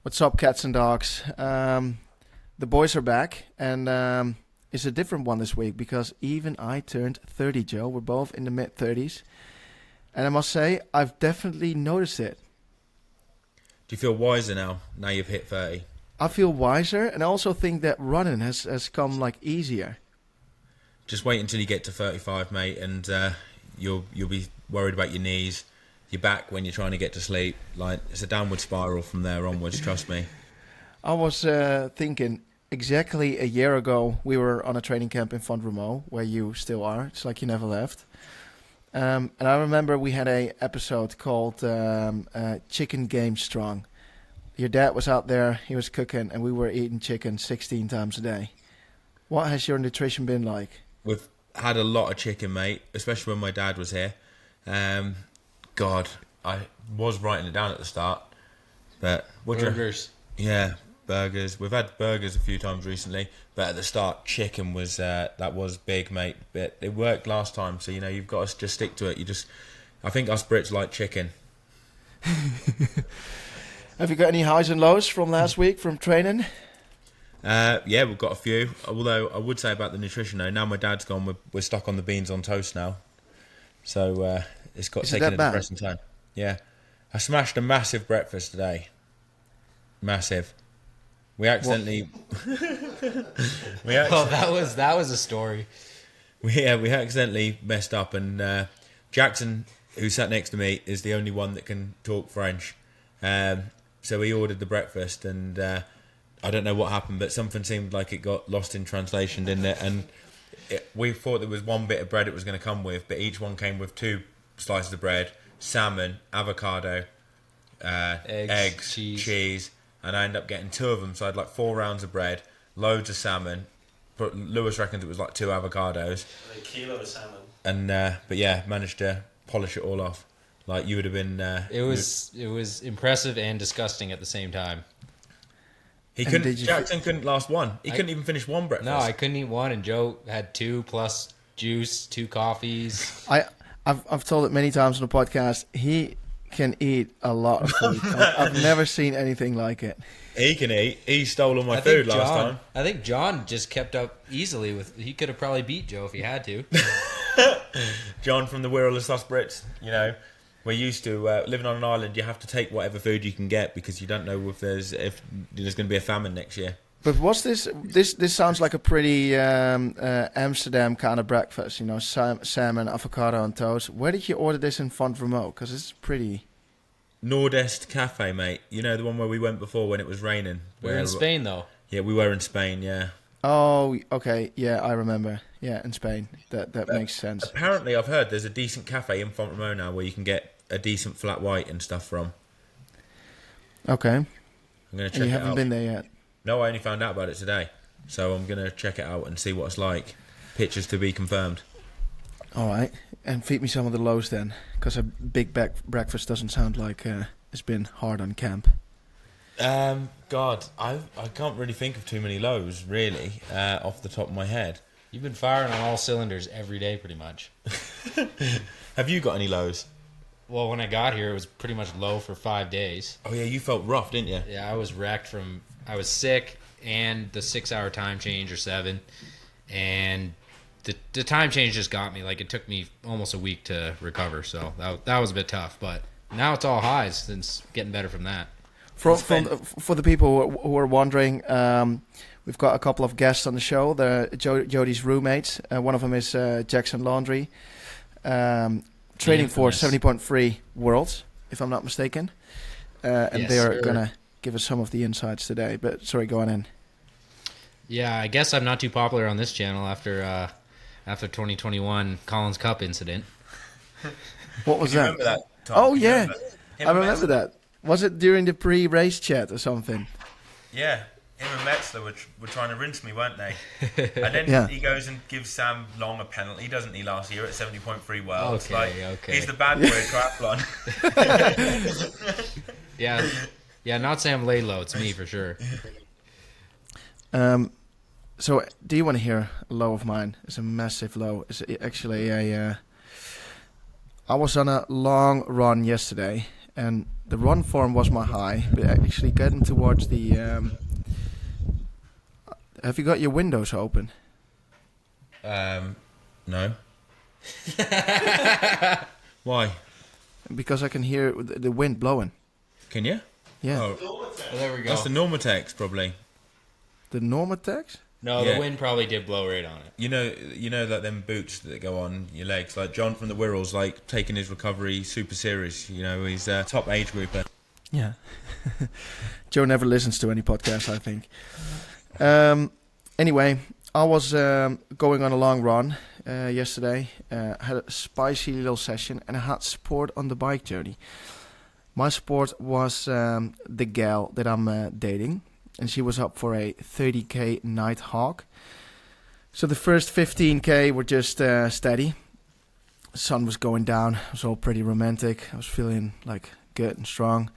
What's up, cats and dogs? The boys are back, and it's a different one this week because even I turned 30, Joe. We're both in the mid-30s, and I must say, I've definitely noticed it. Do you feel wiser now you've hit 30? I feel wiser, and I also think that running has come, like, easier. Just wait until you get to 35, mate, and you'll be worried about your knees, your back when you're trying to get to sleep. Like, it's a downward spiral from there onwards, trust me. I was thinking exactly a year ago, we were on a training camp in Font-Romeu, where you still are. It's like you never left. And I remember we had a episode called Chicken Game Strong. Your dad was out there, he was cooking, and we were eating chicken 16 times a day. What has your nutrition been like? We've had a lot of chicken, mate, especially when my dad was here. God, I was writing it down at the start. But burgers. Yeah, burgers. We've had burgers a few times recently, but at the start, chicken was that was big, mate. But it worked last time, so you've got to just stick to it. I think us Brits like chicken. Have you got any highs and lows from last week from training? Yeah, we've got a few. Although I would say about the nutrition, though, now my dad's gone, we're stuck on the beans on toast now. So it's got taken a depressing turn. Yeah, I smashed a massive breakfast today. Massive. We accidentally. Well, that was a story. We accidentally messed up, and Jackson, who sat next to me, is the only one that can talk French. So he ordered the breakfast, and I don't know what happened, but something seemed like it got lost in translation, didn't it? And we thought there was one bit of bread it was going to come with, but each one came with 2 slices of bread, salmon, avocado, eggs, cheese, and I ended up getting 2 of them. So I had like 4 rounds of bread, loads of salmon. But Lewis reckons it was like 2 avocados, a kilo of salmon. And but yeah, managed to polish it all off. Like you would have been. It was impressive and disgusting at the same time. Jackson couldn't last one. He couldn't even finish one breakfast. No, I couldn't eat one, and Joe had 2 plus juice, 2 coffees. I've told it many times on the podcast. He can eat a lot of food. I've never seen anything like it. He can eat. He stole all my food last time. I think John just kept up easily with. He could have probably beat Joe if he had to. John from the Wirral Us Brits, we're used to living on an island. You have to take whatever food you can get because you don't know if there's going to be a famine next year. But what's this? This sounds like a pretty Amsterdam kind of breakfast. Salmon, avocado, and toast. Where did you order this in Font-Romeu? Because it's pretty. Nordest Cafe, mate. You know the one where we went before when it was raining. We're in Spain, though. Yeah, we were in Spain. Yeah. Oh, okay. Yeah, I remember. Yeah, in Spain. That makes sense. Apparently, I've heard there's a decent cafe in Font-Romeu now where you can get a decent flat white and stuff from. Okay. I'm going to check it out. You haven't been there yet? No, I only found out about it today. So I'm going to check it out and see what it's like. Pictures to be confirmed. All right. And feed me some of the lows then. Because a big breakfast doesn't sound like it's been hard on camp. God, I can't really think of too many lows, really, off the top of my head. You've been firing on all cylinders every day, pretty much. Have you got any lows? Well, when I got here, it was pretty much low for 5 days. Oh, yeah, you felt rough, didn't you? Yeah, I was wrecked I was sick and the 6-hour time change or 7. And the time change just got me. Like, it took me almost a week to recover. So that was a bit tough. But now it's all highs. It's getting better from that. For the people who are wondering, we've got a couple of guests on the show. They're Jody's roommates. One of them is Jackson Laundry, training for 70.3 Worlds, if I'm not mistaken. And they are going to give us some of the insights today. But sorry, go on in. Yeah, I guess I'm not too popular on this channel after 2021 Collins Cup incident. What was that? Remember that, Tom? Oh, yeah. I remember that. Was it during the pre-race chat or something? Yeah. Him and Metzler were trying to rinse me, weren't they? And then he goes and gives Sam Long a penalty, doesn't he, last year at 70.3 Worlds? Okay. He's the bad boy at triathlon. Yeah, not Sam Laidlow. It's me for sure. So, do you want to hear a low of mine? It's a massive low. It's actually I was on a long run yesterday, and the run form was my high, but actually getting towards the. Have you got your windows open? No. Why? Because I can hear the wind blowing. Can you? Yeah. Oh, Well, there we go. that's the Normatex probably. The Normatex? No, Yeah. the wind probably did blow right on it. You know like them boots that go on your legs. Like John from the Wirralls, like taking his recovery super serious. You know, he's a top age grouper. Yeah. Joe never listens to any podcast, I think. Anyway, I was going on a long run yesterday. Had a spicy little session, and I had support on the bike journey. My support was the gal that I'm dating, and she was up for a 30k night hawk. So the first 15k were just steady. The sun was going down. It was all pretty romantic. I was feeling like good and strong.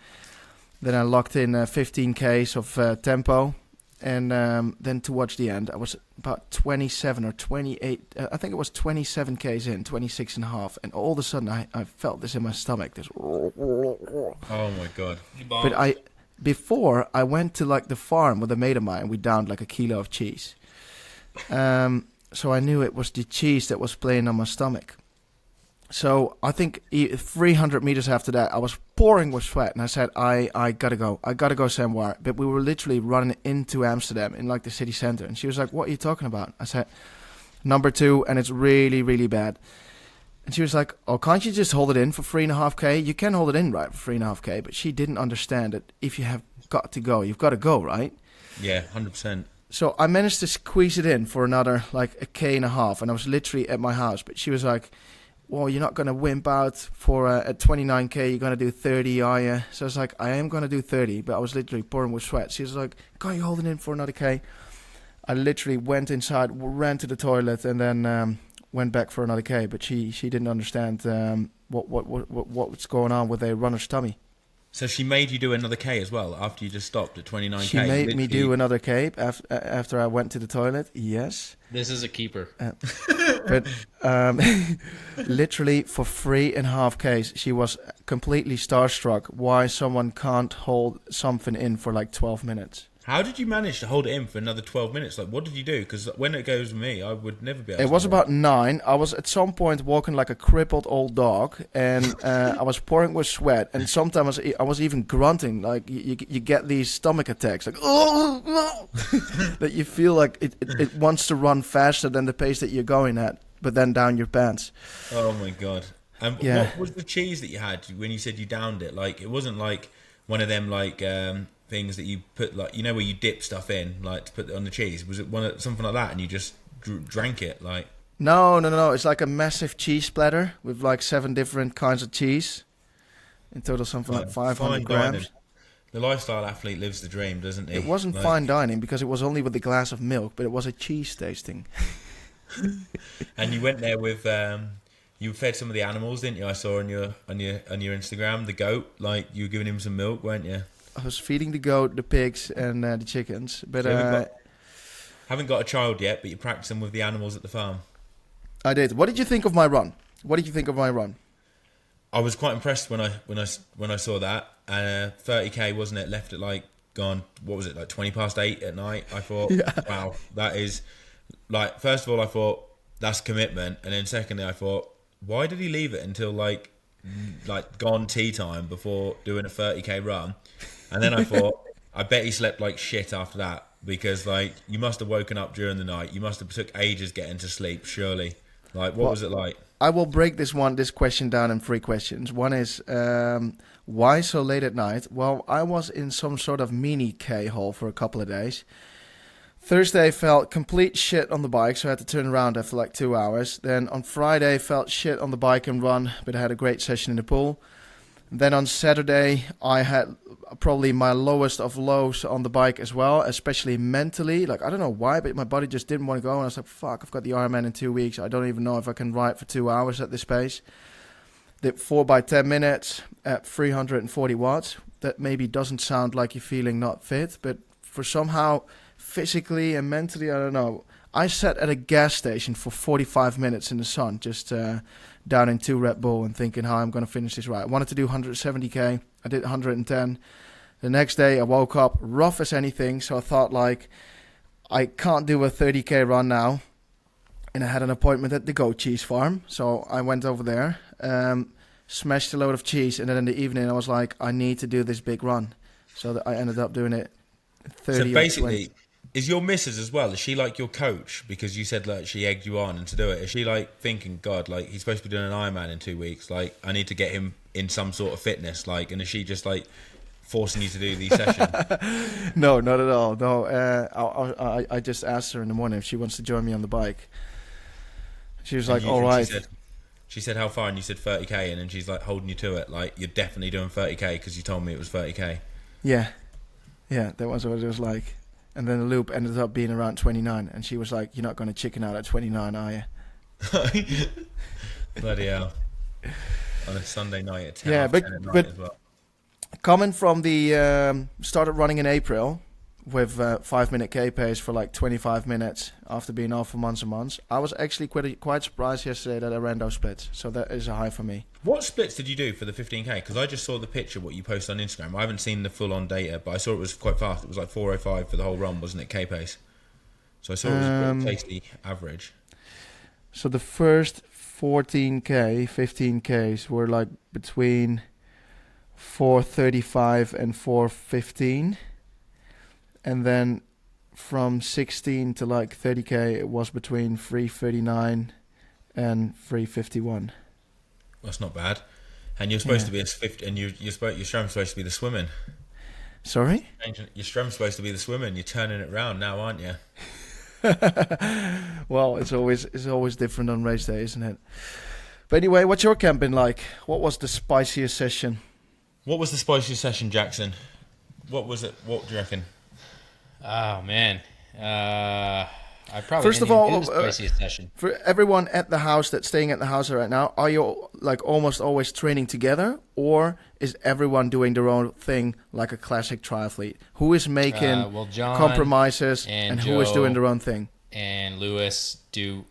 Then I locked in 15k's of tempo. And then towards the end, I was about 27 or 28. I think it was 27 k's in, 26 and a half. And all of a sudden, I felt this in my stomach. This. Oh my god! But before I went to like the farm with a mate of mine, and we downed like a kilo of cheese. So I knew it was the cheese that was playing on my stomach. So I think 300 meters after that, I was pouring with sweat, and I said, I gotta go somewhere. But we were literally running into Amsterdam in like the city center, and she was like, "What are you talking about?" I said, "Number 2, and it's really, really bad." And she was like, "Oh, can't you just hold it in for 3.5k? You can hold it in, right, for 3.5k." But she didn't understand that if you have got to go, you've got to go, right? Yeah, 100%. So I managed to squeeze it in for another like a k and a half, and I was literally at my house. But she was like, "Well, you're not going to wimp out for at 29k, you're going to do 30, are you?" So I was like, "I am going to do 30, but I was literally pouring with sweat." She was like, "Can't you hold it in for another k?" I literally went inside, ran to the toilet, and then went back for another k. But she didn't understand what's going on with a runner's tummy. So she made you do another K as well after you just stopped at 29k. She made me Literally. do another k after I went to the toilet. Yes. This is a keeper. But literally for 3.5k's, she was completely starstruck why someone can't hold something in for like 12 minutes. How did you manage to hold it in for another 12 minutes? Like, what did you do? Because when it goes with me, I would never be able to. It was hold about 9. I was at some point walking like a crippled old dog, and I was pouring with sweat, and sometimes I was even grunting. Like you get these stomach attacks, like oh, that you feel like it wants to run faster than the pace that you're going at, but then down your pants. Oh my god! And Yeah. what was the cheese that you had when you said you downed it? Like, it wasn't like one of them like things that you put, like, you know, where you dip stuff in, like to put on the cheese. Was it something like that, and you just drank it? Like, No. It's like a massive cheese splatter with like 7 different kinds of cheese. In total, something like 500 fine grams. dining. The lifestyle athlete lives the dream, doesn't he? It wasn't Like, fine dining because it was only with a glass of milk, but it was a cheese tasting. And you went there with you fed some of the animals, didn't you? I saw on your Instagram, the goat. Like, you were giving him some milk, weren't you? I was feeding the goat, the pigs, and the chickens. But So haven't got a child yet, but you're practicing with the animals at the farm. I did. What did you think of my run? I was quite impressed when I saw that. 30k, wasn't it? Left at like gone. What was it, like 8:20 at night? I thought, Yeah. wow, that is like. First of all, I thought that's commitment, and then secondly, I thought, why did he leave it until like gone tea time before doing a 30k run? And then I thought, I bet he slept like shit after that, because like you must have woken up during the night. You must have took ages getting to sleep, surely. Like, what was it like? I will break this question down in 3 questions. One is, why so late at night? Well, I was in some sort of mini K-hole for a couple of days. Thursday felt complete shit on the bike, so I had to turn around after like 2 hours. Then on Friday felt shit on the bike and run, but I had a great session in the pool. Then on Saturday, I had probably my lowest of lows on the bike as well, especially mentally. Like, I don't know why, but my body just didn't want to go. And I was like, fuck, I've got the Ironman in 2 weeks. I don't even know if I can ride for 2 hours at this pace. Did 4 by 10 minutes at 340 watts. That maybe doesn't sound like you're feeling not fit, but for somehow physically and mentally, I don't know. I sat at a gas station for 45 minutes in the sun, just downing 2 Red Bull and thinking how I'm going to finish this right. I wanted to do 170k. I did 110. The next day I woke up rough as anything, so I thought like, I can't do a 30k run now. And I had an appointment at the goat cheese farm, so I went over there, smashed a load of cheese, and then in the evening I was like, I need to do this big run. So that I ended up doing it 30 So basically, is your missus as well? Is she like your coach? Because you said like she egged you on and to do it. Is she like thinking, God, like he's supposed to be doing an Ironman in 2 weeks. Like I need to get him in some sort of fitness. Like, and is she just like forcing you to do these sessions? No, not at all. No, I just asked her in the morning if she wants to join me on the bike. She was like, all right. She said how far, and you said 30k, and then she's like holding you to it. Like you're definitely doing 30k because you told me it was 30k. Yeah, that was what it was like. And then the loop ended up being around 29, and she was like, "You're not going to chicken out at 29, are you?" Bloody hell! On a Sunday night at 10. Yeah, 10 at night as well. Coming from the started running in April with 5-minute K pace for like 25 minutes after being off for months and months. I was actually quite surprised yesterday that I ran those splits. So that is a high for me. What splits did you do for the 15k? Because I just saw the picture what you posted on Instagram. I haven't seen the full-on data, but I saw it was quite fast. It was like 4:05 for the whole run, wasn't it? K pace. So I saw it was a pretty tasty average. So the first 14k, 15ks were like between 4:35 and 4:15. And then from 16 to like 30k, it was between 3:39 and 3:51. That's not bad. And you're supposed to be a swift, and your strength's supposed to be the swimming. Sorry? Your strength's supposed to be the swimming. You're turning it round now, aren't you? Well, it's always different on race day, isn't it? But anyway, what's your camp been like? What was the spiciest session? What was the spiciest session, Jackson? What was it? What do you reckon? Oh man, I probably First of didn't all, even do the spiciest session. For everyone at the house that's staying at the house right now, are you like almost always training together, or is everyone doing their own thing like a classic triathlete? Who is making John compromises and who is Joe doing their own thing? And Lewis do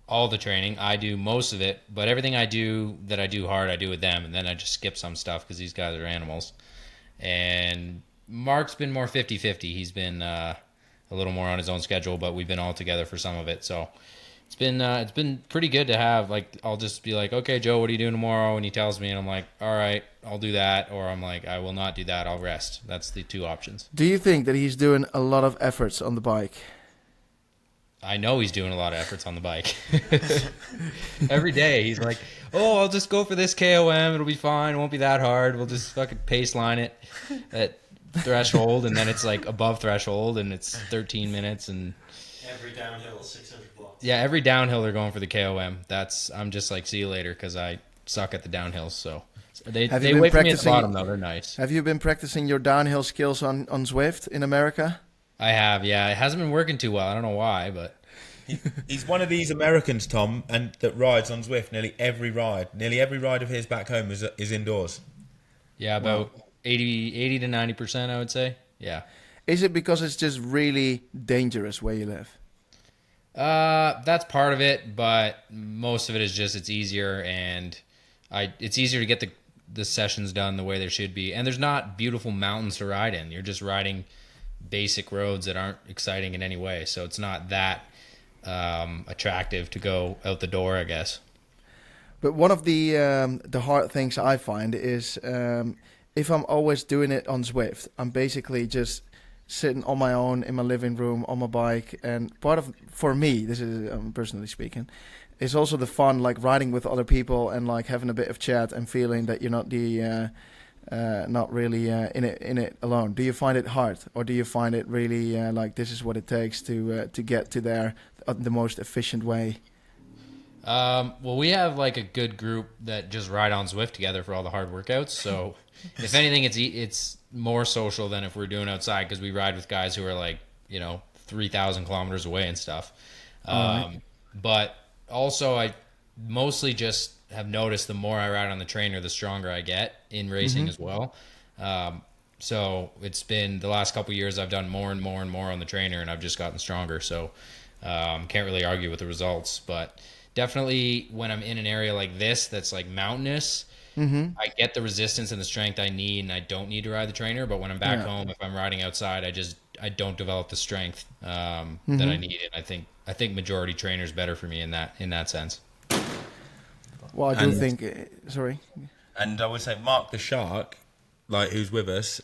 all the training. I do most of it, but everything I do that I do hard, I do with them, and then I just skip some stuff because these guys are animals. And Mark's been more 50-50. He's been a little more on his own schedule, but we've been all together for some of it. So it's been pretty good to have. Like, I'll just be like, okay, Joe, what are you doing tomorrow? And he tells me, and I'm like, all right, I'll do that. Or I'm like, I will not do that. I'll rest. That's the two options. Do you think that he's doing a lot of efforts on the bike? I know he's doing a lot of efforts on the bike. Every day he's like, oh, I'll just go for this KOM. It'll be fine. It won't be that hard. We'll just fucking pace line it at threshold, and then it's like above threshold, and it's 13 minutes. And every downhill 600 blocks. Yeah, every downhill they're going for the KOM. I'm just like, see you later, because I suck at the downhills. So they wait for me at the bottom, though. They're nice. Have you been practicing your downhill skills on Zwift in America? I have, yeah. It hasn't been working too well. I don't know why, but he's one of these Americans, Tom, and that rides on Zwift nearly every ride. Nearly every ride of his back home is indoors. Yeah, about 80 to 90%, I would say. Yeah. Is it because it's just really dangerous where you live? That's part of it, but most of it is just it's easier, and it's easier to get the sessions done the way they should be. And there's not beautiful mountains to ride in. You're just riding basic roads that aren't exciting in any way, so it's not that attractive to go out the door, I guess. But one of the hard things I find is if I'm always doing it on Zwift, I'm basically just sitting on my own in my living room on my bike. And part of, for me, this is personally speaking, is also the fun, like riding with other people and like having a bit of chat and feeling that you're not not really in it alone. Do you find it hard, or do you find it really like this is what it takes to get to there the most efficient way? Well, we have like a good group that just ride on Zwift together for all the hard workouts. So if anything, it's more social than if we're doing outside, because we ride with guys who are like, 3,000 kilometers away and stuff. Right. But also I mostly just have noticed the more I ride on the trainer, the stronger I get in racing as well. So it's been the last couple of years I've done more and more and more on the trainer, and I've just gotten stronger. So can't really argue with the results. But definitely when I'm in an area like this that's like mountainous, I get the resistance and the strength I need, and I don't need to ride the trainer. But when I'm back home, if I'm riding outside, I don't develop the strength that I need. And I think majority trainer is better for me in that sense. Well, I do think. Sorry. And I would say Mark the Shark, like who's with us,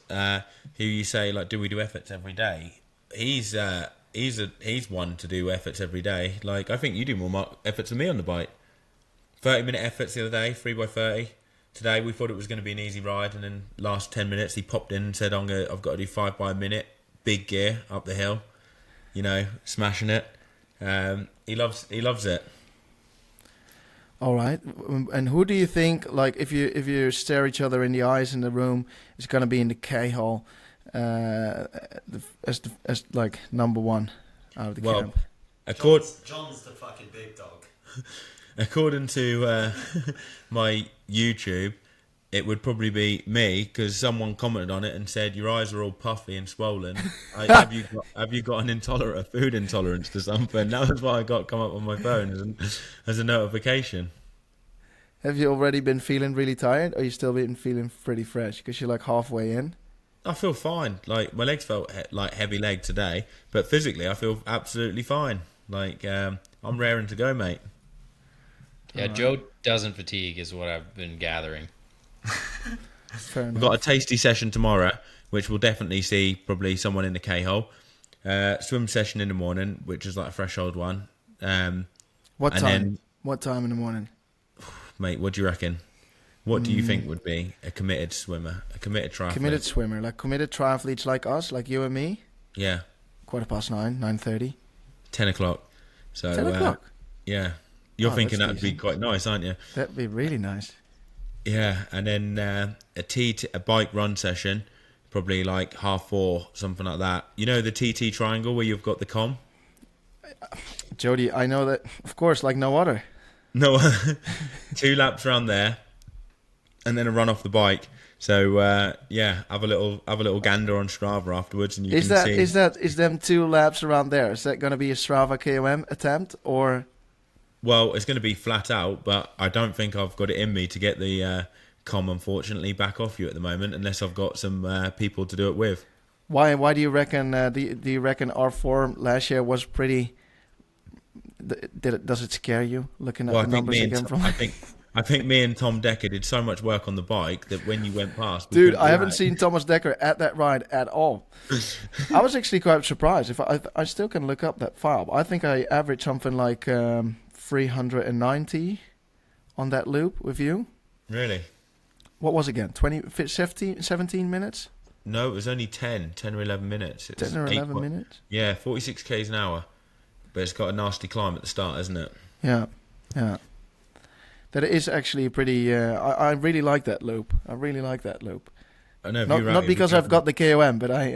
who you say like, do we do efforts every day? He's one to do efforts every day. Like I think you do more efforts than me on the bike. 30-minute efforts the other day, 3x30. Today we thought it was going to be an easy ride, and then last 10 minutes he popped in and said, I've got to do 5 by a minute, big gear up the hill, smashing it. He loves it. All right. And who do you think, like, if you stare each other in the eyes in the room, is going to be in the K hole as like number one out of the camp? John's the fucking big dog. According to my YouTube, it would probably be me, because someone commented on it and said your eyes are all puffy and swollen. Have you got a food intolerance to something? That was why I got come up on my phone as a notification. Have you already been feeling really tired, or you still been feeling pretty fresh? Because you're like halfway in. I feel fine. Like my legs felt like heavy leg today, but physically I feel absolutely fine. Like I'm raring to go, mate. Yeah, Joe doesn't fatigue, is what I've been gathering. Fair enough. We've got a tasty session tomorrow, which we'll definitely see probably someone in the K-hole. Swim session in the morning, which is like a threshold one. What time? What time in the morning? Mate, what do you reckon? What do you think would be a committed swimmer, a committed triathlete? Committed swimmer, like committed triathletes like us, like you and me? Yeah. 9:15, 9:30. 10 o'clock. So, 10 o'clock? Yeah. You're thinking that's that'd be quite nice, aren't you? That'd be really nice. Yeah, and then a bike run session, probably like 4:30, something like that. You know the TT triangle where you've got the com? Jody, I know that, of course, like no other. No, 2 laps around there, and then a run off the bike. So have a little gander on Strava afterwards, and you can see. Is them 2 laps around there? Is that going to be a Strava KOM attempt, or? Well, it's going to be flat out, but I don't think I've got it in me to get the com, unfortunately, back off you at the moment, unless I've got some people to do it with. Why do you reckon? Do you reckon our form last year was pretty? Does it scare you looking at the numbers again? I think me and Tom Decker did so much work on the bike that when you went past, dude, I haven't seen Thomas Decker at that ride at all. I was actually quite surprised. If I still can look up that file, I think I averaged something like 390 on that loop with you. Really? What was it again? 17 minutes? No, it was only 10 or 11 minutes. 10 or 11 minutes? Yeah, 46 k's an hour. But it's got a nasty climb at the start, isn't it? Yeah. That is actually pretty... I really like that loop. I know. Not because I've got the KOM, but I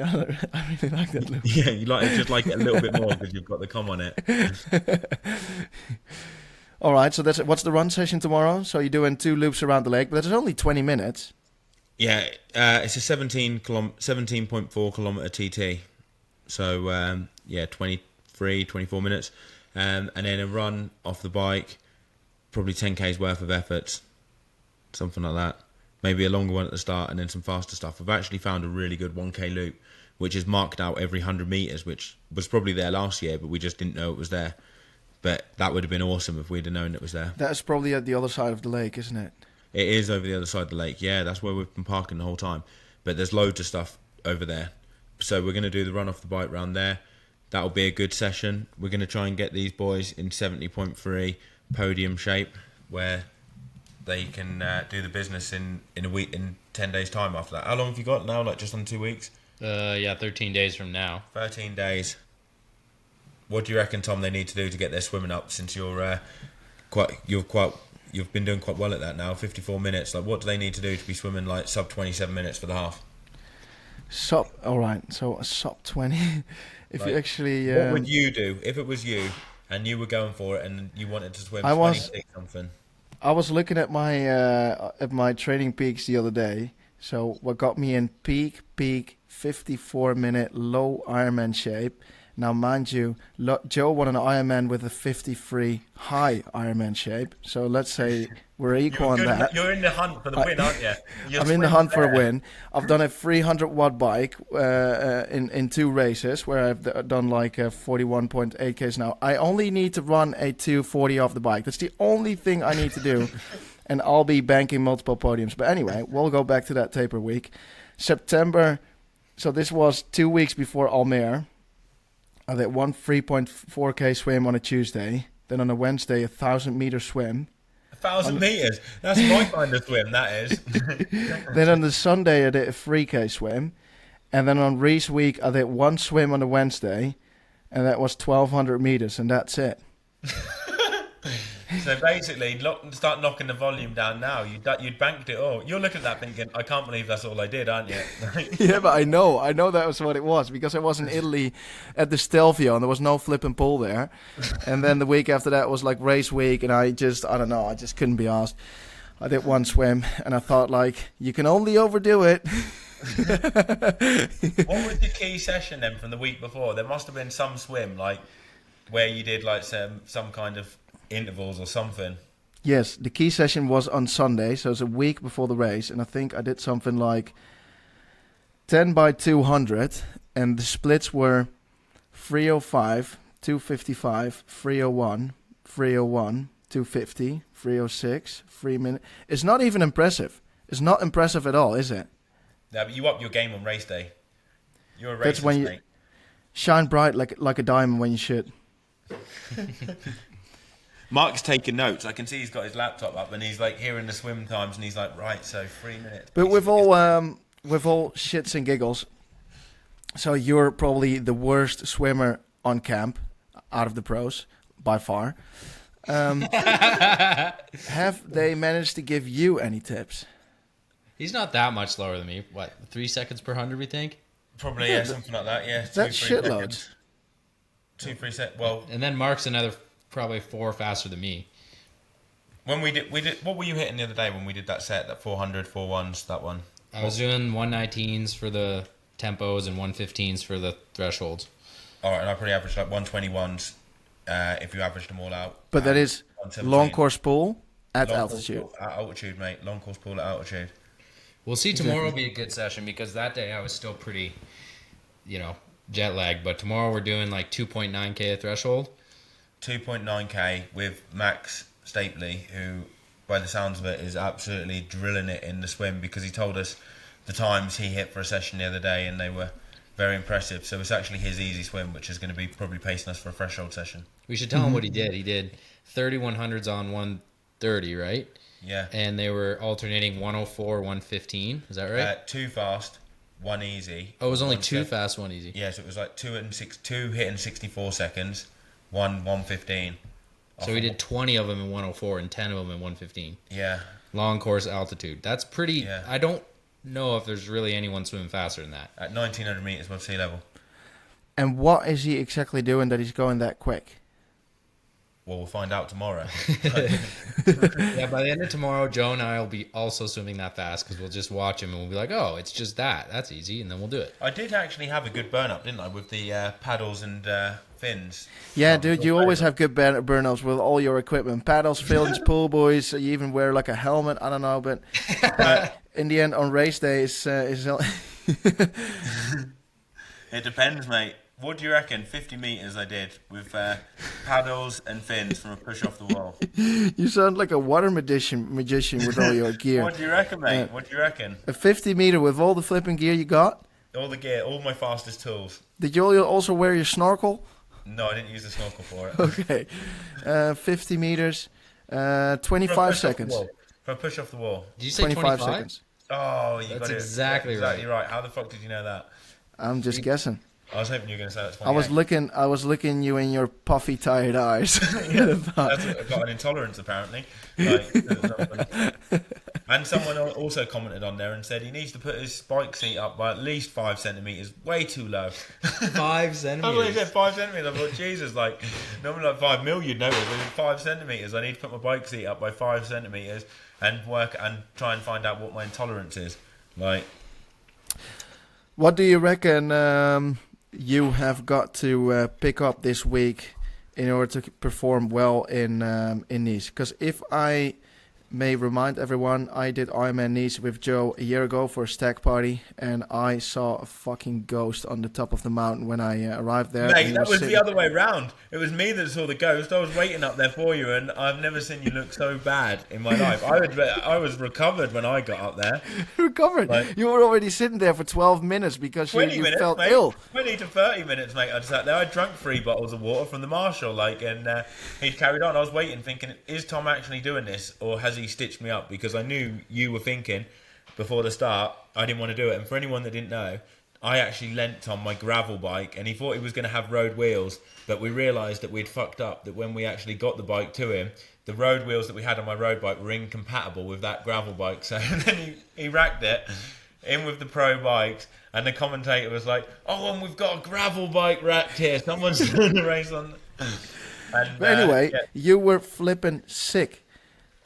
really like that loop. Yeah, you just like it a little bit more because you've got the com on it. All right, so what's the run session tomorrow? So you're doing 2 loops around the lake, but it's only 20 minutes. Yeah, it's a 17.4 kilometer TT. So 23, 24 minutes, and then a run off the bike, probably 10 k's worth of efforts, something like that. Maybe a longer one at the start, and then some faster stuff. I've actually found a really good 1k loop, which is marked out every 100 meters, which was probably there last year, but we just didn't know it was there. But that would have been awesome if we'd have known it was there. That's probably at the other side of the lake, isn't it? It is over the other side of the lake. Yeah, that's where we've been parking the whole time. But there's loads of stuff over there. So we're going to do the run off the bike round there. That'll be a good session. We're going to try and get these boys in 70.3 podium shape, where they can do the business in a week, in 10 days time after that. How long have you got now? Like just under 2 weeks? 13 days from now. 13 days. What do you reckon, Tom, they need to do to get their swimming up, since you've been doing quite well at that now, 54 minutes. Like, what do they need to do to be swimming like sub 27 minutes for the half? All right, so a sub 20. If you actually... what would you do if it was you and you were going for it and you wanted to swim 26 something? I was looking at my training peaks the other day, So what got me in peak 54-minute low Ironman shape. Now, mind you, Joe won an Ironman with a 53 high Ironman shape. So let's say we're equal on that. You're in the hunt for the win, aren't you? I'm in the hunt for a win. I've done a 300-watt bike in 2 races where I've done like 41.8 Ks now. I only need to run a 240 off the bike. That's the only thing I need to do. And I'll be banking multiple podiums. But anyway, we'll go back to that taper week. September, so this was 2 weeks before Almere. I did one 3.4K swim on a Tuesday. Then on a Wednesday, 1,000-meter swim. 1,000 meters? That's my kind of swim, that is. Then on the Sunday, I did a 3K swim. And then on race week, I did one swim on the Wednesday. And that was 1,200 meters, and that's it. So basically, start knocking the volume down now. You'd banked it all. You're looking at that thinking, I can't believe that's all I did, aren't you? Yeah, but I know that was what it was because I was in Italy at the Stelvio and there was no flip and pull there. And then the week after that was like race week, and I just couldn't be asked. I did one swim and I thought, like, you can only overdo it. What was the key session then from the week before? There must have been some swim like where you did like some kind of intervals or something. Yes, the key session was on Sunday, so it's a week before the race, and I think I did something like 10 by 200, and the splits were 305, 255, 301, 301, 250, 306, 3 minutes. It's not even impressive. It's not impressive at all, is it? Yeah, but you up your game on race day. You're a racing That's when snake. you shine bright like a diamond when you should. Mark's taking notes. I can see he's got his laptop up and he's like hearing the swim times and he's like, right, so 3 minutes. But with all shits and giggles, so you're probably the worst swimmer on camp out of the pros by far. Have they managed to give you any tips? He's not that much slower than me. What, 3 seconds per 100, we think? Probably, yeah, something like that, yeah. That's 2-3 shitloads. seconds. 2-3 seconds. Well, And then Mark's another probably 4 faster than me. when we did, what were you hitting the other day when we did that set, that 400, 4-1s, that one? I was doing 119s for the tempos and 115s for the thresholds. All right, and I probably averaged like 121s if you averaged them all out. But that is 117. long course pool at Long course altitude. pool at altitude, mate. Long course pool at altitude. We'll see. Tomorrow will be a good session because that day I was still pretty, jet lagged. But tomorrow we're doing like 2.9K a threshold. 2.9K with Max Stapley, who, by the sounds of it, is absolutely drilling it in the swim because he told us the times he hit for a session the other day and they were very impressive. So it's actually his easy swim, which is going to be probably pacing us for a threshold session. We should tell him what he did. He did 3100s on 130, right? Yeah. And they were alternating 104, 115. Is that right? 2 fast, 1 easy. Oh, it was only 1 2 sec- fast, 1 easy. Yeah, so it was like 2 hitting 64 seconds, 115. So we did 20 of them in 104 and 10 of them in 115. Yeah. Long course altitude. That's pretty. Yeah. I don't know if there's really anyone swimming faster than that. At 1900 meters above sea level. And what is he exactly doing that he's going that quick? Well, we'll find out tomorrow. Yeah, by the end of tomorrow, Joe and I will be also swimming that fast because we'll just watch him and we'll be like, oh, it's just that. That's easy. And then we'll do it. I did actually have a good burn up, didn't I, with the paddles and fins. Yeah, dude, you always have good burn-ups with all your equipment. Paddles, fins, pool buoys, you even wear like a helmet, I don't know, but in the end, on race day, is It depends, mate. What do you reckon? 50 meters I did with paddles and fins from a push off the wall. you sound like a water magician with all your gear. What do you reckon, mate? What do you reckon? A 50 meter with all the flipping gear you got? All the gear, all my fastest tools. Did you also wear your snorkel? No, I didn't use the snorkel for it. Okay. 50 meters, 25 seconds. For a push off the wall. Did you say 25 seconds. Oh, you That's got it. exactly right. How the fuck did you know that? I'm just guessing. I was hoping you were going to say that's 28. I was looking you in your puffy, tired eyes. I've got an intolerance apparently. And someone also commented on there and said he needs to put his bike seat up by at least 5 centimeters. Way too low. 5 I centimeters. thought he said 5 centimeters. I thought, Jesus, like normally like 5 mil you'd notice. But 5 centimeters. I need to put my bike seat up by 5 centimeters and work and try and find out what my intolerance is. Like, What do you reckon you have got to pick up this week in order to perform well in Nice? Because if I may remind everyone, I did Ironman Nice with Joe a year ago for a stag party, and I saw a fucking ghost on the top of the mountain when I arrived there. mate, that was the other way round. It was me that saw the ghost. I was waiting up there for you, and I've never seen you look so bad in my life. I was recovered when I got up there. Recovered? Like, you were already sitting there for 12 minutes because you 20 minutes, felt mate. ill. 20 to 30 minutes, mate. I sat there. I drank 3 bottles of water from the marshal, and he carried on. I was waiting, thinking, is Tom actually doing this, or has he stitched me up? Because I knew you were thinking before the start, I didn't want to do it. And for anyone that didn't know, I actually lent Tom my gravel bike, and he thought he was going to have road wheels, but we realised that we'd fucked up, that when we actually got the bike to him, the road wheels that we had on my road bike were incompatible with that gravel bike. So then he racked it in with the pro bikes, and the commentator was like, oh, and we've got a gravel bike racked here. Someone's doing the race on... And, But anyway, yeah. you were flipping sick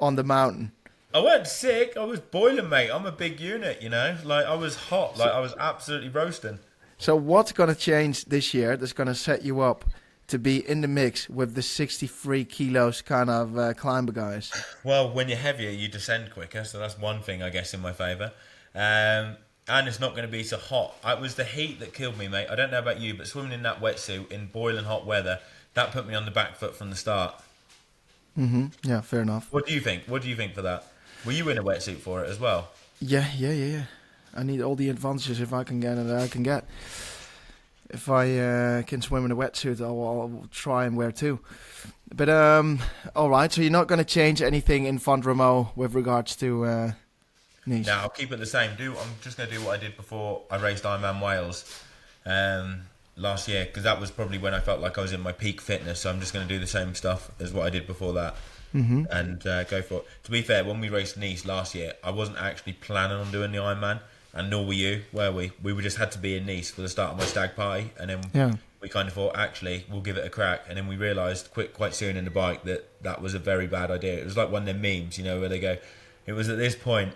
on the mountain. I wasn't sick. I was boiling, mate. I'm a big unit, you know. Like, I was hot. Like, I was absolutely roasting. So what's going to change this year that's going to set you up to be in the mix with the 63 kilos kind of climber guys? Well, when you're heavier, you descend quicker. So that's one thing, I guess, in my favour. And it's not going to be so hot. It was the heat that killed me, mate. I don't know about you, but swimming in that wetsuit in boiling hot weather, that put me on the back foot from the start. Mm-hmm. Yeah, fair enough. What do you think? What do you think for that? Were you in a wetsuit for it as well? Yeah. I need all the advantages if I can get it. I can get. If I can swim in a wetsuit, I'll try and wear too. But all right. So you're not going to change anything in Font Romeu with regards to Nice? No, I'll keep it the same. I'm just going to do what I did before I raced Ironman Wales last year, because that was probably when I felt like I was in my peak fitness. So I'm just going to do the same stuff as what I did before that. Mm-hmm. And go for it. To be fair, when we raced Nice last year, I wasn't actually planning on doing the Ironman, and nor were you, were we? We just had to be in Nice for the start of my stag party, and then we kind of thought, actually, we'll give it a crack. And then we realised quite soon in the bike that was a very bad idea. It was like one of them memes, you know, where they go, it was at this point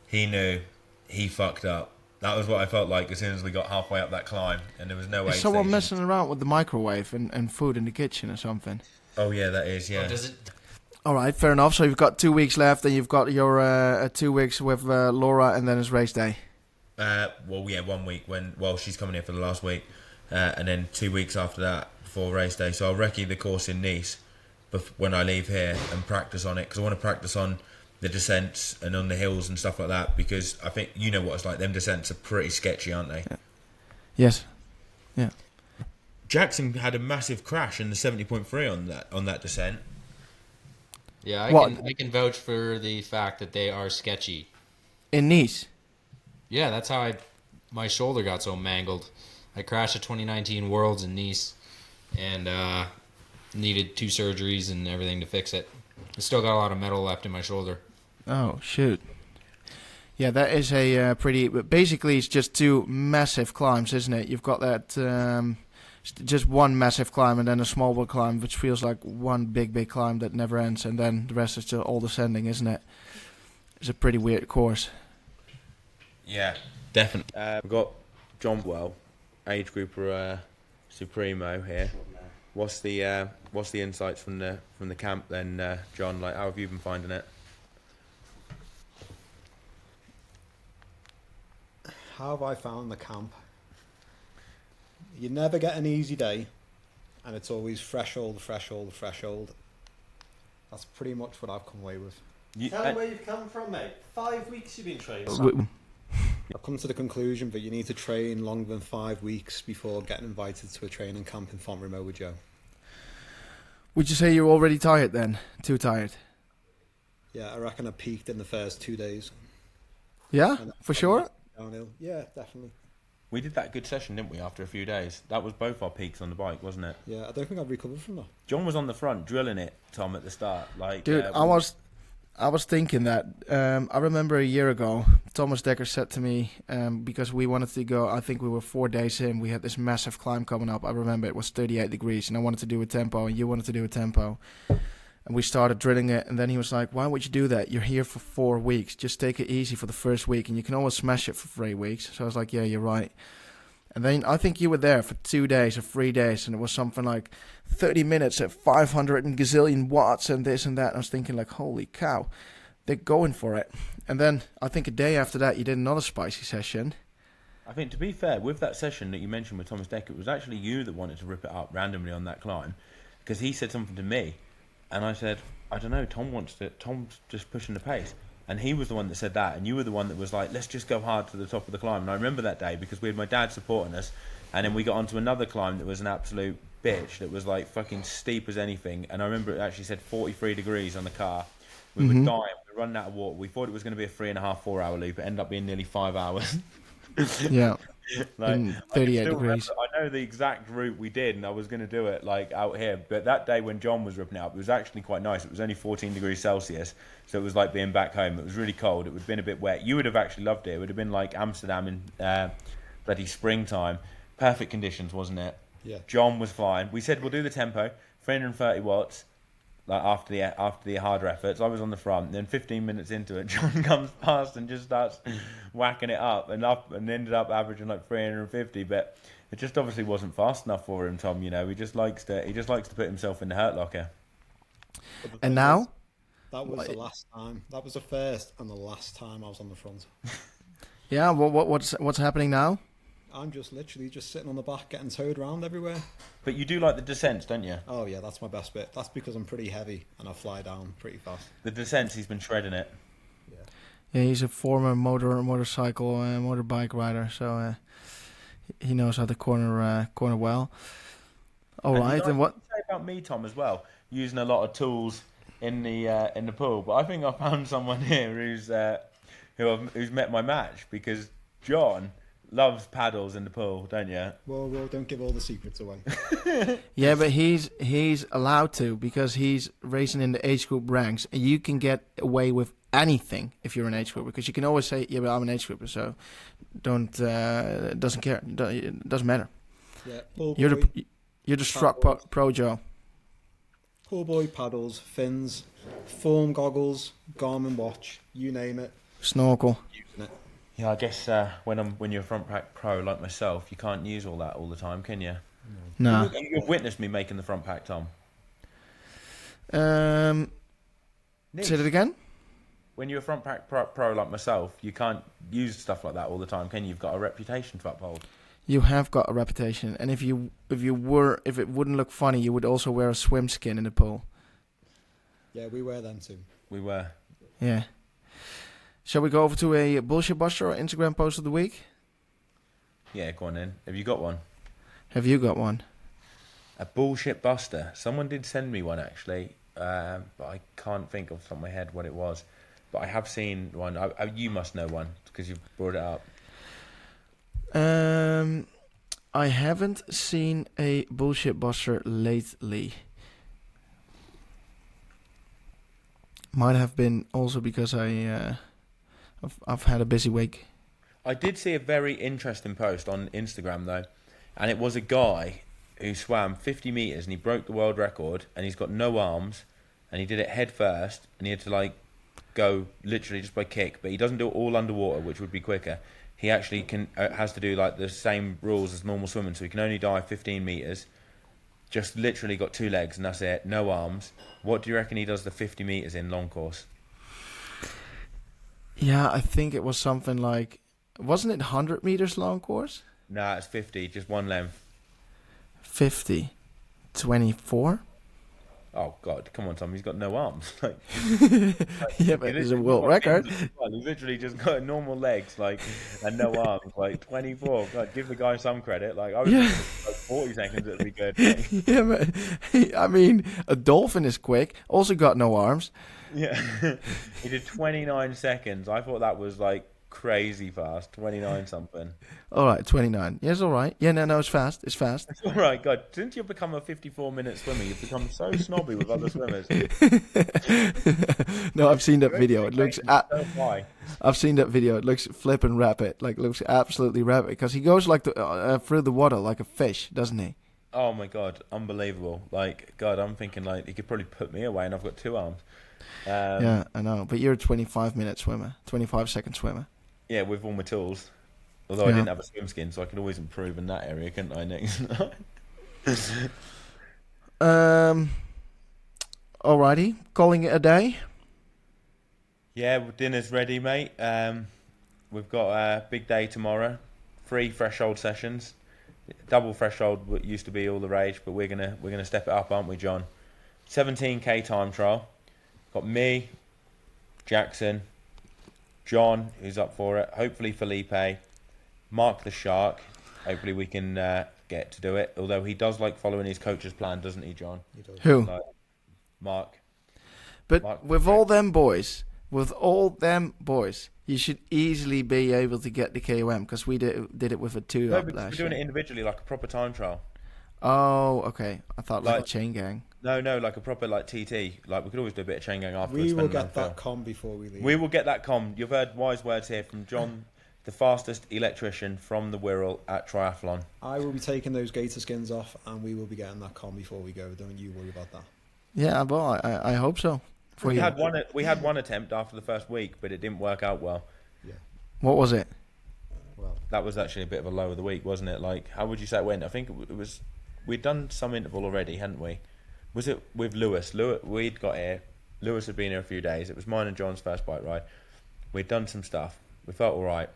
he knew he fucked up. That was what I felt like as soon as we got halfway up that climb, and there was no way. Is someone messing around with the microwave and food in the kitchen or something? Oh yeah, that is, yeah. Oh, does it? All right, fair enough. So you've got 2 weeks left, and you've got your 2 weeks with Laura, and then it's race day. Well, yeah, 1 week she's coming here for the last week, and then 2 weeks after that before race day. So I'll recce the course in Nice when I leave here and practice on it, because I want to practice on the descents and on the hills and stuff like that, because I think you know what it's like. Them descents are pretty sketchy, aren't they? Yeah. Yes. Yeah. Jackson had a massive crash in the 70.3 on that descent. Yeah, I can vouch for the fact that they are sketchy. In Nice? Yeah, that's how my shoulder got so mangled. I crashed at 2019 Worlds in Nice and needed 2 surgeries and everything to fix it. I still got a lot of metal left in my shoulder. Oh, shoot. Yeah, that is a pretty... Basically, it's just 2 massive climbs, isn't it? You've got that... just one massive climb and then a smaller climb, which feels like one big climb that never ends, and then the rest is just all descending, isn't it? It's a pretty weird course. Yeah, definitely. We've got John age grouper Supremo here. What's the insights from the camp then, John? Like, how have you been finding it? How have I found the camp? You never get an easy day, and it's always threshold. That's pretty much what I've come away with. Tell me where you've come from, mate. 5 weeks you've been training. I've come to the conclusion that you need to train longer than 5 weeks before getting invited to a training camp in Font Romeu with Joe. Would you say you're already tired then? Too tired? Yeah, I reckon I peaked in the first 2 days. Yeah, for sure? Downhill. Yeah, definitely. We did that good session, didn't we, after a few days? That was both our peaks on the bike, wasn't it? Yeah, I don't think I've recovered from that. John was on the front, drilling it, Tom, at the start. Like, Dude, I was thinking that. I remember a year ago, Thomas Dekker said to me, because we wanted to go, I think we were 4 days in, we had this massive climb coming up. I remember it was 38 degrees, and I wanted to do a tempo, and you wanted to do a tempo. And we started drilling it, and then he was like, why would you do that? You're here for 4 weeks. Just take it easy for the first week, and you can always smash it for 3 weeks. So I was like, yeah, you're right. And then I think you were there for 2 days or 3 days, and it was something like 30 minutes at 500 and gazillion watts and this and that. And I was thinking like, holy cow, they're going for it. And then I think a day after that, you did another spicy session. I think, to be fair, with that session that you mentioned with Thomas Decker, it was actually you that wanted to rip it up randomly on that climb, because he said something to me, and I said, I don't know, Tom's just pushing the pace. And he was the one that said that, and you were the one that was like, let's just go hard to the top of the climb. And I remember that day because we had my dad supporting us, and then we got onto another climb that was an absolute bitch, that was like fucking steep as anything. And I remember it actually said 43 degrees on the car. We were dying, we were running out of water. We thought it was going to be a 3.5, 4 hour loop. It ended up being nearly 5 hours. Yeah. Like, in 38 degrees. I know the exact route we did, and I was going to do it like out here. But that day when John was ripping it up, it was actually quite nice. It was only 14 degrees Celsius, so it was like being back home. It was really cold. It would have been a bit wet. You would have actually loved it. It would have been like Amsterdam in bloody springtime. Perfect conditions, wasn't it? Yeah. John was flying. We said we'll do the tempo, 330 watts. Like after the harder efforts, I was on the front. Then 15 minutes into it, John comes past and just starts whacking it up, and ended up averaging like 350. But it just obviously wasn't fast enough for him, Tom. You know, he just likes to put himself in the hurt locker. And now, that was the last time. That was the first and the last time I was on the front. yeah. What's happening now? I'm just literally just sitting on the back, getting towed around everywhere. But you do like the descents, don't you? Oh yeah, that's my best bit. That's because I'm pretty heavy and I fly down pretty fast. The descents, he's been shredding it. Yeah, he's a former motorbike rider, so he knows how to corner well. All right, and what? Say about me, Tom, as well, using a lot of tools in the pool. But I think I found someone here who's met my match, because John loves paddles in the pool, don't you? Well, don't give all the secrets away. Yeah, but he's allowed to, because he's racing in the age group ranks, and you can get away with anything if you're an age group, because you can always say, yeah, but I'm an age grouper, so doesn't care, it doesn't matter. Yeah, you're the struck pro Joe. Pool boy paddles, fins, form goggles, Garmin watch, you name it. Snorkel. Using it. Yeah, I guess when you're a front pack pro like myself, you can't use all that all the time, can you? No. You've witnessed me making the front pack, Tom. Say that again? When you're a front pack pro like myself, you can't use stuff like that all the time, can you? You've got a reputation to uphold. You have got a reputation, and if it wouldn't look funny, you would also wear a swim skin in the pool. Yeah, we wear them too. We were. Yeah. Shall we go over to a bullshit buster or Instagram post of the week? Yeah, go on then. Have you got one? Have you got one? A bullshit buster. Someone did send me one actually, but I can't think off the top of my head what it was. But I have seen one. You must know one because you've brought it up. I haven't seen a bullshit buster lately. Might have been also because I've had a busy week. I did see a very interesting post on Instagram though, and it was a guy who swam 50 meters and he broke the world record, and he's got no arms, and he did it head first, and he had to like go literally just by kick, but he doesn't do it all underwater, which would be quicker. He actually has to do like the same rules as normal swimming, so he can only dive 15 meters. Just literally got 2 legs and that's it, no arms. What do you reckon he does the 50 meters in long course? Yeah, I think it was something like, wasn't it 100 meters long course? Nah, it's 50, just one length. 50. 24? Oh God, come on, Tom, he's got no arms. Like, yeah, but it's a world record. He's literally just got normal legs, like, and no arms, like 24. God, give the guy some credit. Like, I was thinking like 40 seconds would be good. Yeah, but I mean, a dolphin is quick. Also got no arms. Yeah, he did 29 seconds. I thought that was like crazy fast. 29 something. All right, 29. Yes, all right. Yeah, no, it's fast. It's fast. It's all right, God. Since you've become a 54-minute swimmer, you've become so snobby with other swimmers. No, I've seen that video. It looks. I've seen that video. It looks flippin' rapid. Like, looks absolutely rapid because he goes like through the water like a fish, doesn't he? Oh my god, unbelievable! Like God, I'm thinking like he could probably put me away, and I've got two arms. Yeah, I know. But you're a 25-minute swimmer, 25-second swimmer. Yeah, with all my tools. Although I Yeah. didn't have a swim skin, so I could always improve in that area, couldn't I? Next night. Um. Alrighty, calling it a day. Yeah, well, dinner's ready, mate. We've got a big day tomorrow. 3 threshold sessions. Double threshold what used to be all the rage, but we're gonna step it up, aren't we, John? 17k time trial. Got me, Jackson, John, who's up for it. Hopefully Felipe, Mark the Shark. Hopefully we can get to do it. Although he does like following his coach's plan, doesn't he, John? He does. Who? Like Mark. But Mark- with all them boys, you should easily be able to get the KOM because we did it with a 2 No, up because we're last doing year. it individually, like a proper time trial. Oh, okay. I thought like a Like- chain gang. No, like a proper like TT. Like we could always do a bit of chain gang afterwards. We will depending on get the that feel. com before we leave. We will get that com. You've heard wise words here from John, the fastest electrician from the Wirral at Triathlon. I will be taking those gator skins off, and we will be getting that com before we go. Don't you worry about that. Yeah, well, I hope so. For We you. had one attempt after the first week, but it didn't work out well. What was it? Well, That was actually a bit of a low of the week, wasn't it? Like, how would you say it went? I think it was. We'd done some interval already, hadn't we? Was it with Lewis? We'd got here. Lewis had been here a few days. It was mine and John's first bike ride. We'd done some stuff. We felt all right.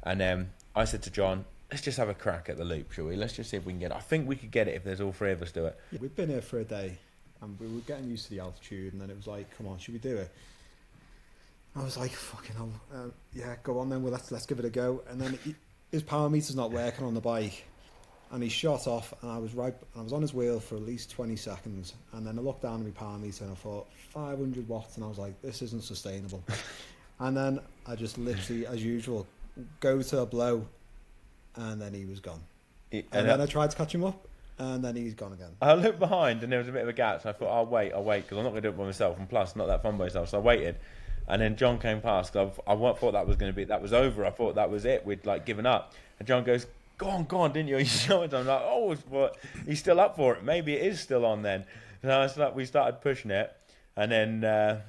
And then I said to John, let's just have a crack at the loop, shall we? Let's just see if we can get it. I think we could get it if there's all 3 of us do it. yeah, we've been here for a day, and we were getting used to the altitude, and then it was like, come on, should we do it? I was like, fucking hell, yeah, go on then. Well, let's give it a go. And then his power meter's not working on the bike, and he shot off, and I was on his wheel for at least 20 seconds, and then I looked down at my power meter and I thought 500 watts, and I was like, this isn't sustainable. And then I just literally, as usual, go to a blow, and then he was gone. And then I tried to catch him up, and then he's gone again. I looked behind and there was a bit of a gap, so I thought, I'll wait, because I'm not going to do it by myself, and plus, not that fun by myself, so I waited. And then John came past, 'cause I thought that was going to be, that was over, I thought that was it, we'd like given up. And John goes, go on, didn't you? He shot it. I'm like, oh, what? He's still up for it, maybe it is still on then. So we started pushing it, and then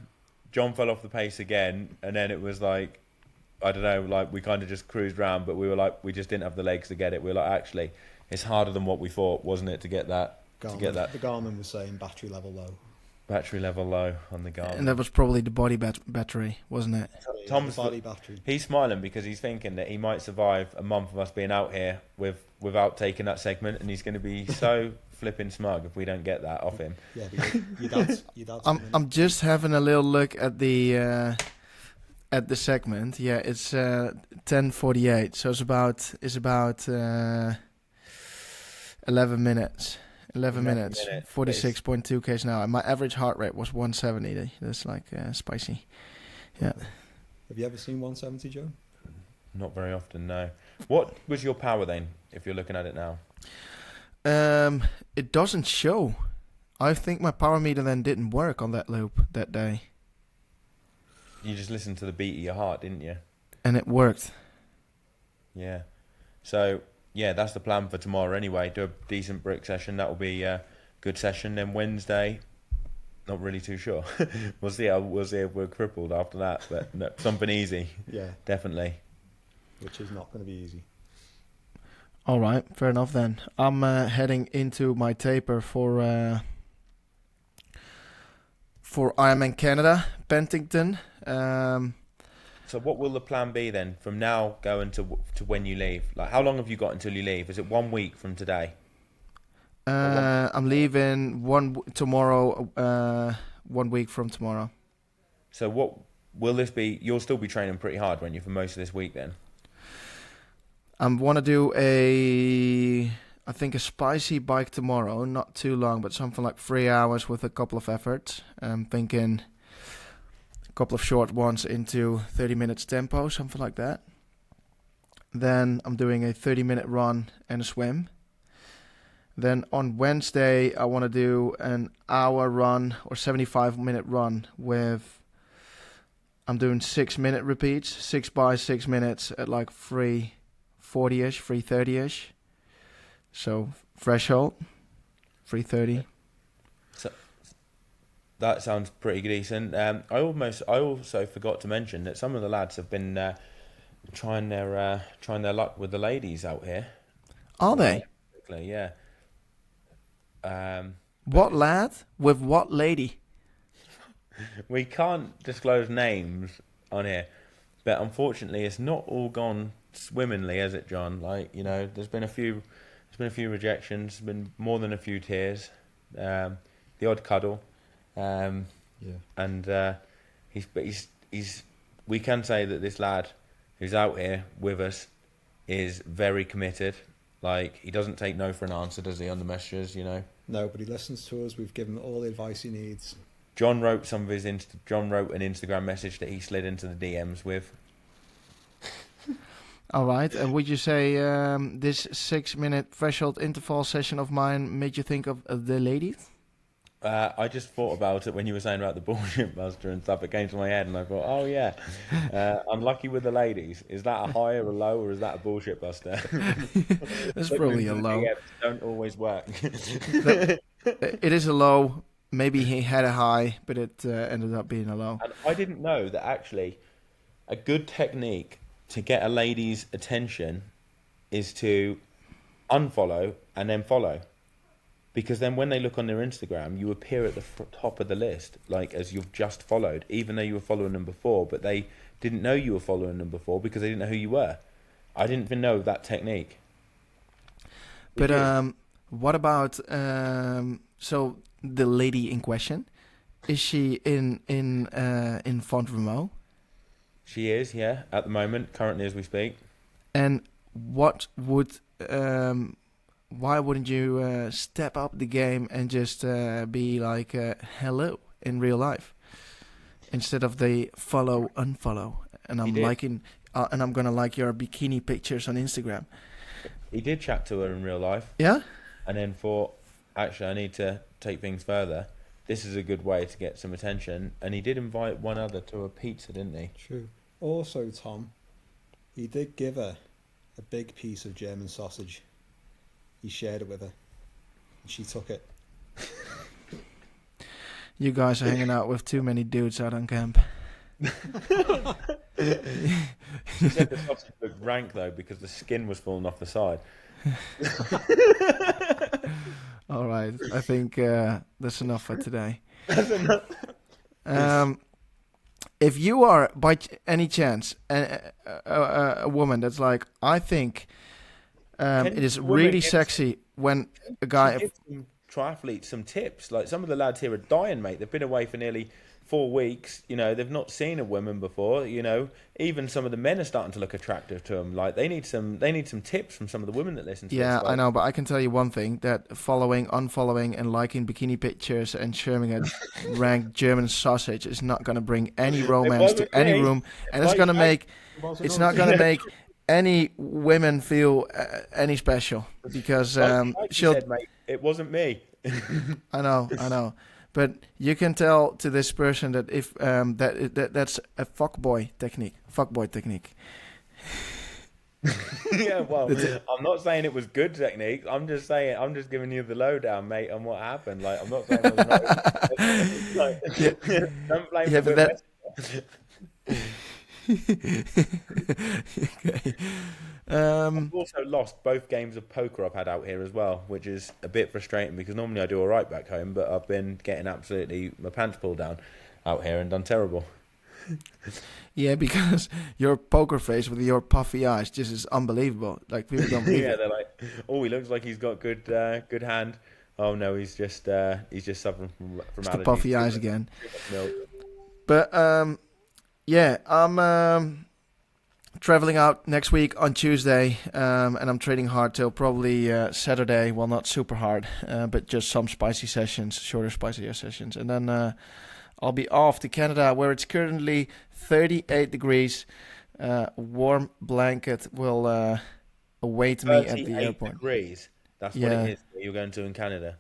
John fell off the pace again, and then it was like, I don't know, like we kind of just cruised round, but we were like, we just didn't have the legs to get it. We were like, actually, it's harder than what we thought, wasn't it, to get that? The Garmin was saying battery level low. Battery level low on the Garmin. And that was probably the body battery, wasn't it? Tom's body battery. He's smiling because he's thinking that he might survive a month of us being out here without taking that segment, and he's going to be so flipping smug if we don't get that off him. Yeah, but your dad's I'm just having a little look at the segment. Yeah, it's 10:48, so it's about 11 minutes. 11 minutes, 46.2 k's an hour. And my average heart rate was 170. That's like spicy. Yeah. Have you ever seen 170, Joe? Not very often, no. What was your power then, if you're looking at it now? It doesn't show. I think my power meter then didn't work on that loop that day. You just listened to the beat of your heart, didn't you? And it worked. Yeah. So, yeah, that's the plan for tomorrow anyway. Do a decent brick session. That will be a good session. Then Wednesday, not really too sure. We'll see if we're crippled after that. But no, something easy. Yeah, Definitely. which is not going to be easy. All right, fair enough then. I'm heading into my taper for IRONMAN Canada, Penticton. So what will the plan be then from now going to when you leave? Like, how long have you got until you leave? Is it 1 week from today? I'm leaving tomorrow. 1 week from tomorrow. So what will this be? You'll still be training pretty hard, won't you, for most of this week then? I want to do I think a spicy bike tomorrow. Not too long, but something like 3 hours with a couple of efforts. I'm thinking a couple of short ones into 30 minutes tempo, something like that. Then I'm doing a 30-minute run and a swim. Then on Wednesday, I want to do an hour run or 75-minute run with, I'm doing 6-minute repeats, 6 by 6 minutes at like 3:40-ish, 3:30-ish. So threshold. 3:30. So that sounds pretty decent. I also forgot to mention that some of the lads have been trying their luck with the ladies out here. Are they? Yeah. What lad with what lady? We can't disclose names on here, but unfortunately, it's not all gone swimmingly, has it, John? Like, you know, there's been a few rejections, been more than a few tears, the odd cuddle, and he's. We can say that this lad who's out here with us is very committed. Like, he doesn't take no for an answer, does he, on the messages? You know. No, but he listens to us. We've given him all the advice he needs. John wrote an Instagram message that he slid into the DMs with. All right. And would you say this 6-minute threshold interval session of mine made you think of the ladies? I just thought about it when you were saying about the bullshit buster and stuff. It came to my head, and I thought, oh yeah, unlucky with the ladies. Is that a high or a low, or is that a bullshit buster? It's probably a low. DMs don't always work. It is a low. Maybe he had a high, but it ended up being a low. And I didn't know that actually a good technique to get a lady's attention is to unfollow and then follow. Because then when they look on their Instagram, you appear at the top of the list, like as you've just followed, even though you were following them before, but they didn't know you were following them before because they didn't know who you were. I didn't even know that technique. But what about so the lady in question? Is she in Font Romeu? She is, yeah, at the moment, currently as we speak. And what would why wouldn't you step up the game and just be like hello in real life instead of the follow unfollow? And I'm liking and I'm gonna like your bikini pictures on Instagram. He did chat to her in real life. Yeah. And then thought, actually, I need to take things further. This is a good way to get some attention. And he did invite one other to a pizza, didn't he? True. Also, Tom, he did give her a big piece of German sausage. He shared it with her, and she took it. You guys are hanging out with too many dudes out on camp. She said the sausage looked rank, though, because the skin was falling off the side. All right. I think that's enough for today. That's enough. If you are, by any chance, a woman that's like, I think it is really sexy when a guy... Give some triathletes some tips. Like, some of the lads here are dying, mate. They've been away for nearly 4 weeks. You know, they've not seen a woman before. You know, even some of the men are starting to look attractive to them. Like, they need some tips from some of the women that listen to this. Yeah, I know, but I can tell you one thing, that following, unfollowing, and liking bikini pictures and sharing a ranked German sausage is not going to bring any romance to any room, and it's going to make... It's not going to make any women feel any special, because she'll... said, mate, it wasn't me. I know. But you can tell to this person that if that's a fuckboy technique. Yeah, well, I'm not saying it was good technique. I'm just giving you the lowdown, mate, on what happened. Like, I'm not saying it was not. Like, don't blame the women. Okay. I've also lost both games of poker I've had out here as well, which is a bit frustrating because normally I do all right back home, but I've been getting absolutely my pants pulled down out here and done terrible. Yeah, because your poker face with your puffy eyes just is unbelievable. Like, people don't believe it. They're like, oh, he looks like he's got good hand. Oh no, he's just suffering from It's allergies. the puffy eyes again. Milk. But yeah, I'm traveling out next week on Tuesday, and I'm training hard till probably Saturday. Well, not super hard, but just some spicy sessions, shorter, spicier sessions. And then I'll be off to Canada, where it's currently 38 degrees. Warm blanket will await me at the airport. 38 degrees. That's what it is that you're going to in Canada.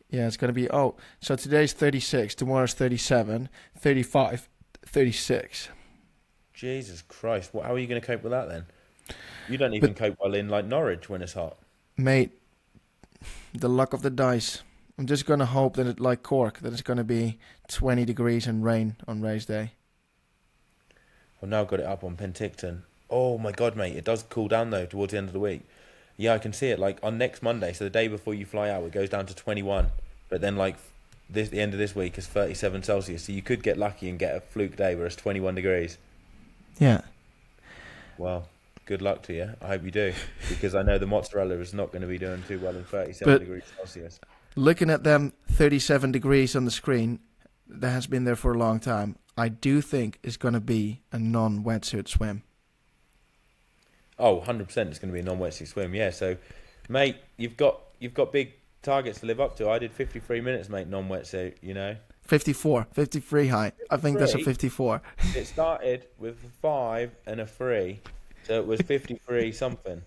Yeah, it's going to be... Oh, so today's 36, tomorrow's 37, 35, 36. Jesus Christ! How are you going to cope with that then? You don't even cope well in like Norwich when it's hot. Mate, the luck of the dice. I'm just gonna hope that like Cork, that it's gonna be 20 degrees and rain on race day. I've now got it up on Penticton. Oh my god, mate! It does cool down though towards the end of the week. Yeah, I can see it. Like on next Monday, so the day before you fly out, it goes down to 21. But then like the end of this week is 37 Celsius. So you could get lucky and get a fluke day where it's 21 degrees. Yeah. Well, good luck to you. I hope you do, because I know the mozzarella is not going to be doing too well in 37 degrees Celsius. Looking at them 37 degrees on the screen, that has been there for a long time. I do think it's going to be a non-wetsuit swim. Oh, 100% it's going to be a non-wetsuit swim, yeah. So, mate, you've got big targets to live up to. I did 53 minutes, mate, non-wetsuit, you know. 53 high. I think that's a 54. It started with a 5 and a 3, so it was 53 something.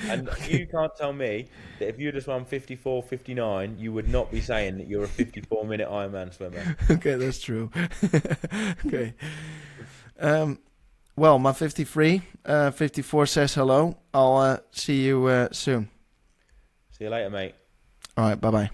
And you can't tell me that if you just run 54, 59, you would not be saying that you're a 54-minute Ironman swimmer. Okay, that's true. Okay. Well, my 54 says hello. I'll see you soon. See you later, mate. All right, bye-bye.